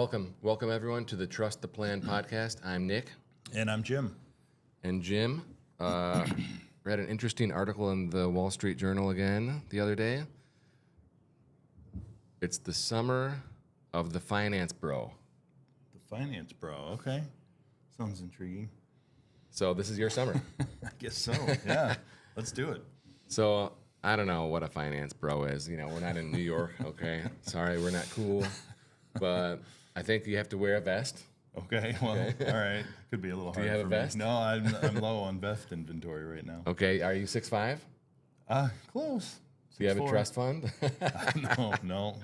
Welcome everyone to the Trust the Plan podcast. I'm Nick. And I'm Jim. And Jim, read an interesting article in the Wall Street Journal again the other day. It's the summer of the finance bro. The finance bro, okay. Sounds intriguing. So this is your summer. I guess so, yeah. Let's do it. So I don't know what a finance bro is. You know, we're not in New York, okay? Sorry, we're not cool. But I think you have to wear a vest. Okay, well, all right. Could be a little hard. Do you have for a me. vest? No, I'm low on vest inventory right now. Okay, are you 6'5"? Close. Do you have a 6'4". trust fund? No.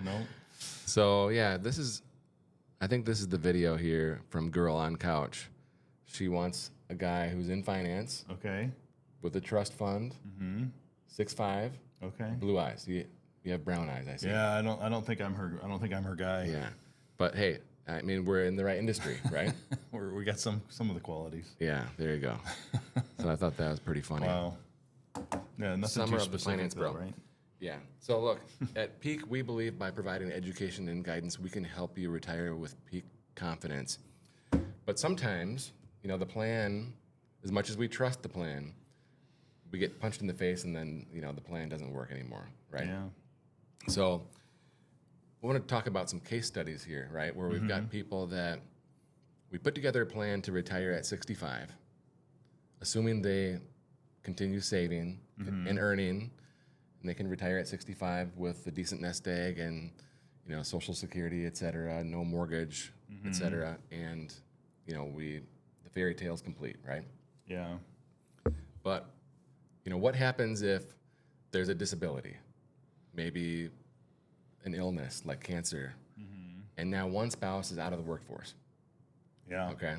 So yeah, I think this is the video here from Girl on Couch. She wants a guy who's in finance Okay. with a trust fund, 6'5", Okay. blue eyes. You have brown eyes, I see. Yeah, I don't think I'm her. I don't think I'm her guy. Yeah, but hey, I mean we're in the right industry, right? We got some of the qualities. Yeah, there you go. So I thought that was pretty funny. Wow. Yeah, nothing Summer too of the specific finance though, bro. right? Yeah. So look, at Peak, we believe by providing education and guidance, we can help you retire with peak confidence. But sometimes, you know, the plan, as much as we trust the plan, we get punched in the face and then, you know, the plan doesn't work anymore, right? Yeah. So I want to talk about some case studies here, right? Where we've got people that we put together a plan to retire at 65, assuming they continue saving and earning, and they can retire at 65 with a decent nest egg and, you know, Social Security, et cetera, no mortgage, et cetera. And, you know, the fairy tale's complete, right? Yeah. But, you know, what happens if there's a disability? Maybe an illness like cancer, and now one spouse is out of the workforce, Yeah. okay?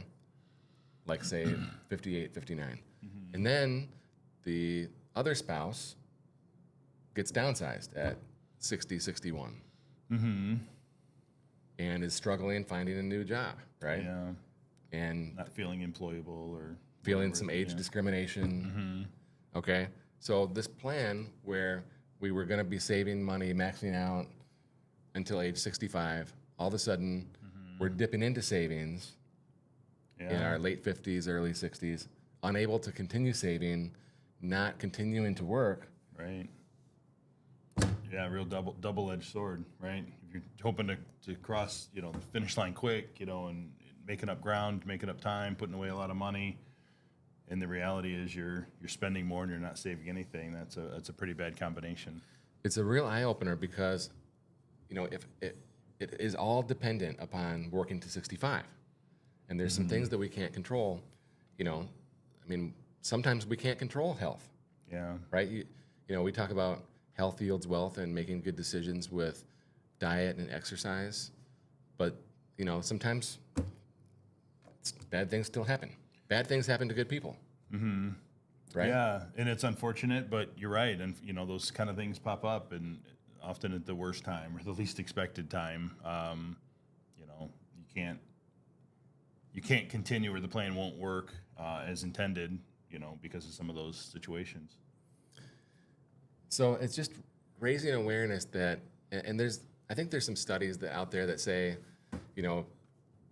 Like say 58, 59. And then the other spouse gets downsized at 60, 61 and is struggling finding a new job, right? Yeah. And Not feeling employable or feeling whatever, some age yeah. discrimination. Okay, so this plan where we were going to be saving money, maxing out until age 65, all of a sudden we're dipping into savings in our late 50s, early 60s, unable to continue saving, not continuing to work. Right. Yeah, real double-edged sword, right? If you're hoping to cross, you know, the finish line quick, you know, and making up ground, making up time, putting away a lot of money, and the reality is you're spending more and you're not saving anything. That's a pretty bad combination. It's a real eye-opener because, you know, if it is all dependent upon working to 65. And there's some things that we can't control. You know, I mean, sometimes we can't control health, Yeah. right? You know, we talk about health yields wealth and making good decisions with diet and exercise. But, you know, sometimes bad things still happen. Bad things happen to good people. Right? Yeah, and it's unfortunate, but you're right. And, you know, those kind of things pop up and often at the worst time or the least expected time. You know, you can't continue or the plan won't work as intended, you know, because of some of those situations. So it's just raising awareness that, and I think there's some studies that out there that say, you know,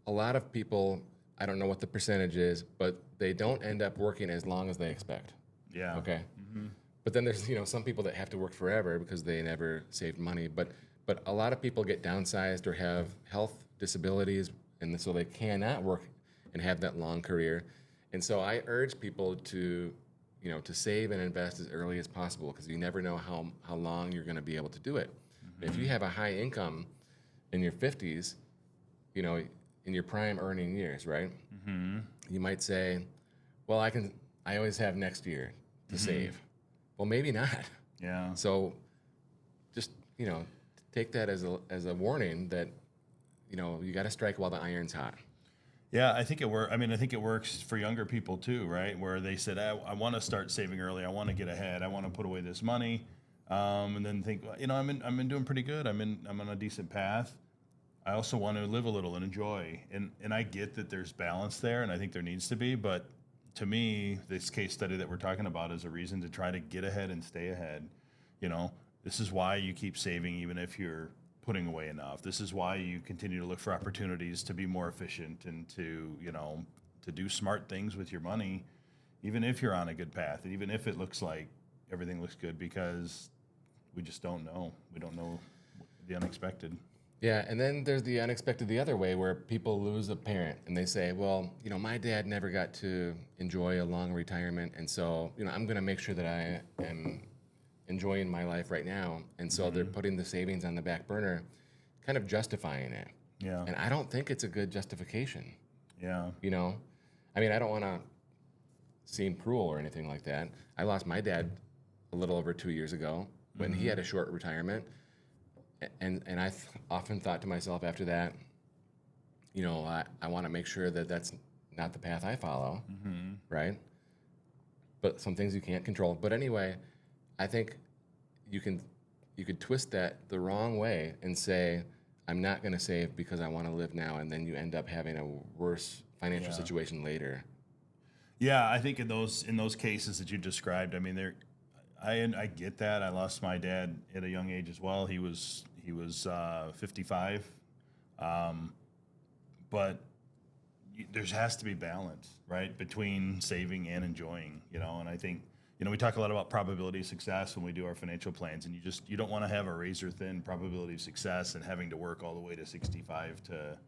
a lot of people, I don't know what the percentage is, but they don't end up working as long as they expect. Yeah. Okay. But then there's, you know, some people that have to work forever because they never saved money. But a lot of people get downsized or have health disabilities, and so they cannot work and have that long career. And so I urge people to, you know, to save and invest as early as possible because you never know how long you're going to be able to do it. If you have a high income in your 50s, you know, in your prime earning years, right? You might say, well, I always have next year to save. Well, maybe not. Yeah. So just, you know, take that as a warning that, you know, you got to strike while the iron's hot. Yeah, I think it works. I mean, I think it works for younger people too, right? Where they said, I want to start saving early. I want to get ahead. I want to put away this money. And then think, well, you know, I'm doing pretty good. I'm on a decent path. I also want to live a little and enjoy. And I get that there's balance there, and I think there needs to be. But to me, this case study that we're talking about is a reason to try to get ahead and stay ahead. You know, this is why you keep saving, even if you're putting away enough. This is why you continue to look for opportunities to be more efficient and to, to do smart things with your money, even if you're on a good path, and even if it looks like everything looks good, because we just don't know. We don't know the unexpected. Yeah, and then there's the unexpected the other way where people lose a parent and they say, well, my dad never got to enjoy a long retirement, and so, I'm going to make sure that I am enjoying my life right now. And so they're putting the savings on the back burner, kind of justifying it. Yeah. And I don't think it's a good justification. Yeah. I don't want to seem cruel or anything like that. I lost my dad a little over 2 years ago when he had a short retirement. And I often thought to myself after that, I want to make sure that that's not the path I follow, right? But some things you can't control. But anyway, I think you could twist that the wrong way and say, I'm not going to save because I want to live now, and then you end up having a worse financial situation later. Yeah, I think in those cases that you described, I mean, I get that. I lost my dad at a young age as well. He was 55, but there has to be balance, right, between saving and enjoying. And I think we talk a lot about probability of success when we do our financial plans, and you don't want to have a razor thin probability of success and having to work all the way to 65 to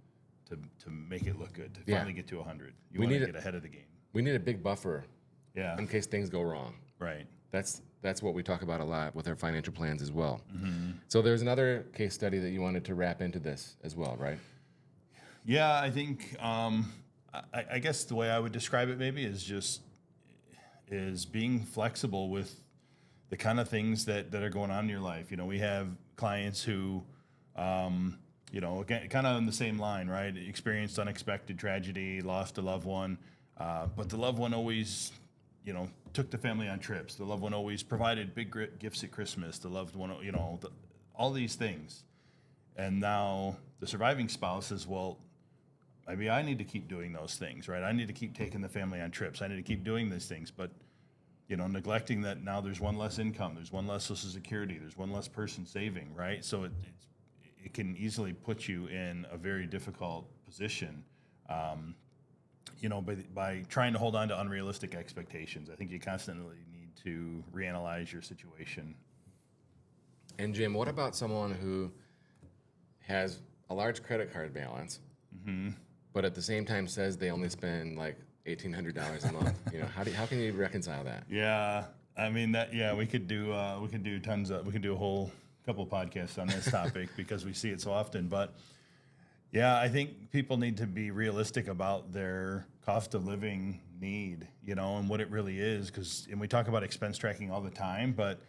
make it look good, to finally get to 100. You want to get ahead of the game. We need a big buffer, yeah, in case things go wrong. Right. That's what we talk about a lot with our financial plans as well. So there's another case study that you wanted to wrap into this as well, right? Yeah, I think I guess the way I would describe it maybe is being flexible with the kind of things that are going on in your life. We have clients who, again, kind of on the same line, right? Experienced unexpected tragedy, lost a loved one, but the loved one always, took the family on trips. The loved one always provided big gifts at Christmas. The loved one, all these things. And now the surviving spouse says, well, maybe I need to keep doing those things, right? I need to keep taking the family on trips. I need to keep doing these things. But, neglecting that now there's one less income, there's one less Social Security, there's one less person saving, right? So it can easily put you in a very difficult position. By trying to hold on to unrealistic expectations. I think you constantly need to reanalyze your situation. And Jim, what about someone who has a large credit card balance, but at the same time says they only spend like $1,800 a month? How can you reconcile that? Yeah, I mean we could do a whole couple of podcasts on this topic because we see it so often, but. Yeah, I think people need to be realistic about their cost of living need, and what it really is. And we talk about expense tracking all the time, but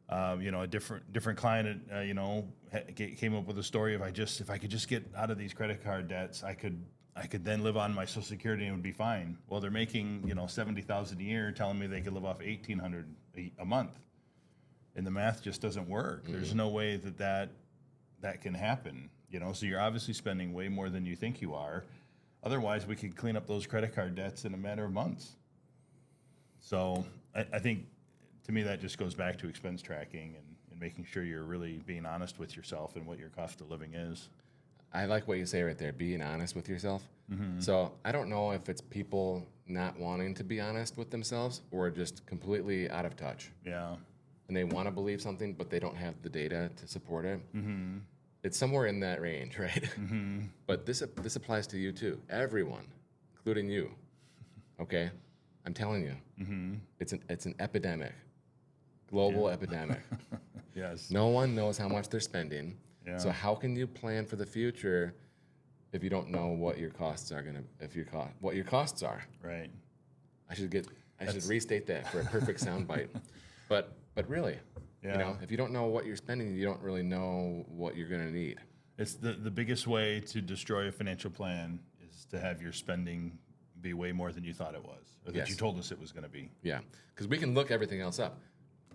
a different client, came up with a story of if I could just get out of these credit card debts, I could then live on my Social Security and it would be fine. Well, they're making $70,000 a year, telling me they could live off $1,800 a month, and the math just doesn't work. There's no way that can happen. So you're obviously spending way more than you think you are. Otherwise, we could clean up those credit card debts in a matter of months. So I think, to me, that just goes back to expense tracking and making sure you're really being honest with yourself and what your cost of living is. I like what you say right there, being honest with yourself. So I don't know if it's people not wanting to be honest with themselves or just completely out of touch. Yeah. And they want to believe something, but they don't have the data to support it. It's somewhere in that range, right? But this applies to you too. Everyone, including you. Okay? I'm telling you. It's an epidemic. Global epidemic. Yes. No one knows how much they're spending. Yeah. So how can you plan for the future if you don't know what your costs are what your costs are? Right. I should restate that for a perfect soundbite. But really, if you don't know what you're spending, you don't really know what you're going to need. It's the biggest way to destroy a financial plan is to have your spending be way more than you thought it was, or that you told us it was going to be. Yeah, because we can look everything else up.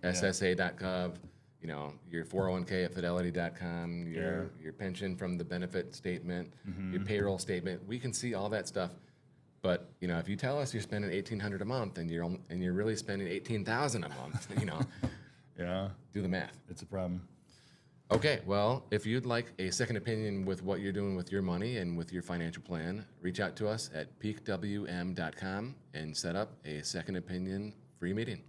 SSA.gov, your 401k at Fidelity.com, your pension from the benefit statement, your payroll statement. We can see all that stuff. But if you tell us you're spending $1,800 a month and you're really spending $18,000 a month, Yeah. do the math. It's a problem. Okay, well, if you'd like a second opinion with what you're doing with your money and with your financial plan, reach out to us at peakwm.com and set up a second opinion free meeting.